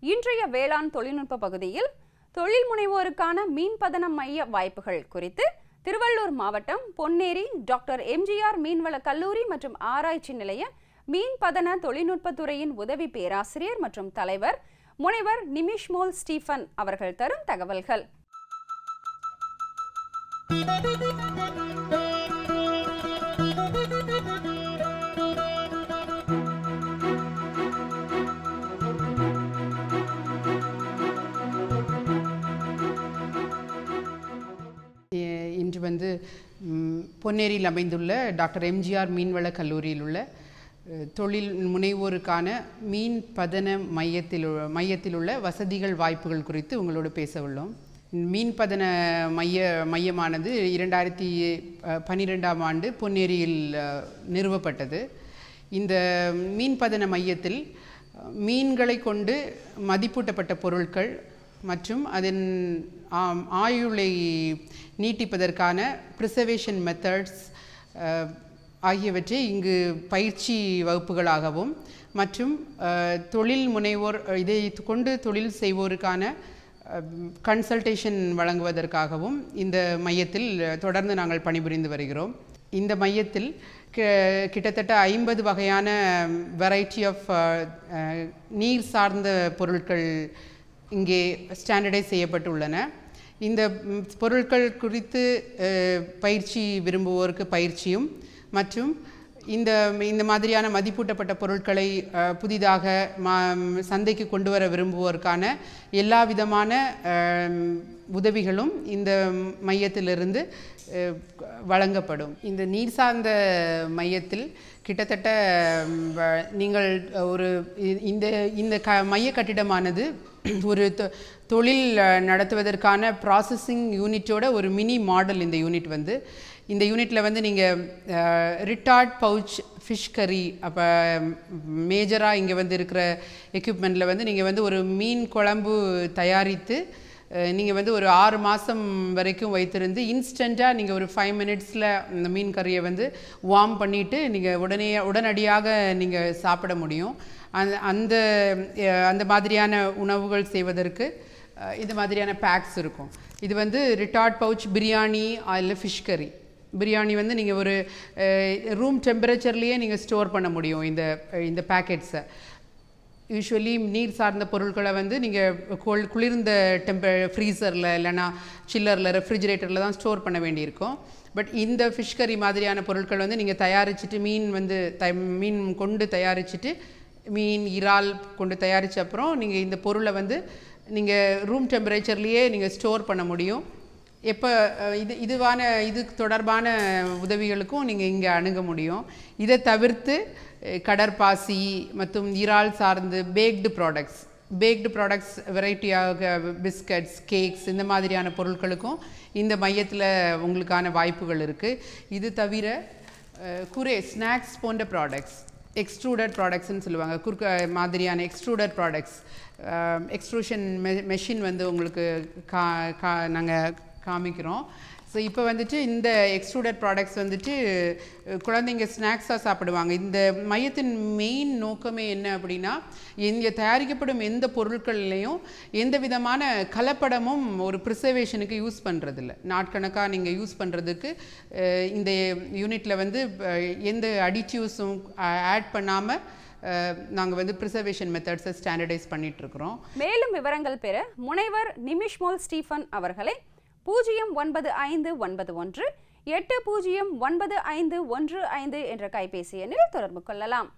இன்றைய வேளாண் தொழில்நுட்ப பகுதியில் தொழில் முனைவோருக்கான மீன்பதன மைய வாய்ப்புகள் குறித்து திருவள்ளூர் மாவட்டம் பொன்னேரி டாக்டர் எம்ஜிஆர் மீன்வள கல்லூரி மற்றும் ஆராய்ச்சி நிலைய மீன்பதன தொழில்நுட்பத்துறையின் உதவி பேராசிரியர் மற்றும் தலைவர் முனைவர் நிமிஷ்மோல் ஸ்டீஃபன் அவர்கள் தரும் தகவல்கள். இன்று பொன்னேரியில் அமைந்துள்ள டாக்டர் எம்ஜிஆர் மீன்வள கல்லூரியில் உள்ள தொழில் முனைவோருக்கான மீன் பதன மையத்தில் உள்ள வசதிகள் வாய்ப்புகள் குறித்து உங்களோடு பேச உள்ளோம். மீன்பதன மையமானது 2012ஆம் ஆண்டு பொன்னேரியில் நிறுவப்பட்டது. இந்த மீன்பதன மையத்தில் மீன்களை கொண்டு மதிப்பூட்டப்பட்ட பொருட்கள் மற்றும் அதன் ஆயுளை நீட்டிப்பதற்கான ப்ரிசர்வேஷன் மெத்தட்ஸ் ஆகியவற்றை இங்கு பயிற்சி வகுப்புகளாகவும் மற்றும் தொழில் முனைவோர் இதை கொண்டு தொழில் செய்வோருக்கான கன்சல்டேஷன் வழங்குவதற்காகவும் இந்த மையத்தில் தொடர்ந்து நாங்கள் பணிபுரிந்து வருகிறோம். இந்த மையத்தில் கிட்டத்தட்ட 50 வகையான வெரைட்டி ஆஃப் நீர் சார்ந்த பொருட்கள் இங்கே ஸ்டாண்டர்டைஸ் செய்யப்பட்டுள்ளன. இந்த பொருட்கள் குறித்து பயிற்சி விரும்புவோருக்கு பயிற்சியும் மற்றும் இந்த மாதிரியான மதிப்பூட்டப்பட்ட பொருட்களை புதிதாக சந்தைக்கு கொண்டு வர விரும்புவோருக்கான எல்லா விதமான உதவிகளும் இந்த மையத்திலிருந்து வழங்கப்படும். இந்த நீர் சார்ந்த மையத்தில் கிட்டத்தட்ட நீங்கள் இந்த மைய கட்டிடமானது ஒரு தொழில் நடத்துவதற்கான ப்ராசஸிங் யூனிட்டோட ஒரு மினி மாடல். இந்த யூனிட்டில் நீங்கள் ரிட்டார்ட் பவுச் ஃபிஷ் கறி, அப்போ மேஜராக இங்கே இருக்கிற எக்யூப்மெண்ட்டில் நீங்கள் ஒரு மீன் குழம்பு தயாரித்து நீங்கள் ஒரு 6 மாதம் வரைக்கும் வைத்திருந்து இன்ஸ்டண்ட்டாக நீங்கள் ஒரு 5 மினிட்ஸில் இந்த மீன் கறியை வார்ம் பண்ணிவிட்டு நீங்கள் உடனடியாக நீங்கள் சாப்பிட முடியும். அந்த மாதிரியான உணவுகள் செய்வதற்கு இது மாதிரியான பேக்ஸ் இருக்கும். இது ரிட்டார்ட் பவுச் பிரியாணி இல்லை ஃபிஷ் கறி பிரியாணி நீங்கள் ஒரு ரூம் டெம்பரேச்சர்லேயே நீங்கள் ஸ்டோர் பண்ண முடியும். இந்த பேக்கெட்ஸை யூஸ்வலி நீர் சார்ந்த பொருட்களை நீங்கள் குளிர்ந்த ஃப்ரீசரில் இல்லைனா சில்லரில் ரெஃப்ரிஜிரேட்டரில் தான் ஸ்டோர் பண்ண வேண்டியிருக்கும். பட் இந்த ஃபிஷ் கறி மாதிரியான பொருட்கள் நீங்கள் தயாரிச்சுட்டு மீன் கொண்டு தயாரிச்சுட்டு மீன் இறால் கொண்டு தயாரித்த அப்புறம் நீங்கள் இந்த பொருளை நீங்கள் ரூம் டெம்பரேச்சர்லேயே நீங்கள் ஸ்டோர் பண்ண முடியும். எப்போ இது தொடர்பான உதவிகளுக்கும் நீங்கள் இங்கே அணுக முடியும். இதை தவிர்த்து கடற்பாசி மற்றும் இறால் சார்ந்து பேக்டு ப்ராடக்ட்ஸ் வெரைட்டியாக பிஸ்கட்ஸ், கேக்ஸ் இந்த மாதிரியான பொருட்களுக்கும் இந்த மையத்தில் உங்களுக்கான வாய்ப்புகள் இருக்குது. இது தவிர ஸ்நாக்ஸ் போன்ற ப்ராடக்ட்ஸ், எக்ஸ்ட்ரூடட் ப்ராடக்ட்ஸ்ன்னு சொல்லுவாங்க. மாதிரியான எக்ஸ்ட்ரூடட் ப்ராடக்ட்ஸ், எக்ஸ்ட்ரூஷன் மெஷின் உங்களுக்கு நாங்கள் காமிக்கிறோம். ஸோ இப்போ இந்த எக்ஸ்ட்ரூடட் ப்ராடக்ட்ஸ் குழந்தைங்க ஸ்நாக்ஸாக சாப்பிடுவாங்க. இந்த மையத்தின் மெயின் நோக்கமே என்ன அப்படின்னா, இங்கே தயாரிக்கப்படும் எந்த பொருட்கள்லையும் எந்த விதமான கலப்படமும் ஒரு ப்ரிசர்வேஷனுக்கு யூஸ் பண்ணுறதில்ல. நாட்கணக்காக நீங்கள் யூஸ் பண்ணுறதுக்கு இந்த யூனிட்டில் எந்த அடிட்டிவ்ஸும் ஆட் பண்ணாமல் நாங்கள் ப்ரிசர்வேஷன் மெத்தட்ஸை ஸ்டாண்டர்டைஸ் பண்ணிகிட்ருக்குறோம். மேலும் விவரங்கள் பெற முனைவர் நிமிஷ்மோல் ஸ்டீஃபன் அவர்களை 0951 8095115 என்ற கைபேசி எண்ணில் தொடர்பு கொள்ளலாம்.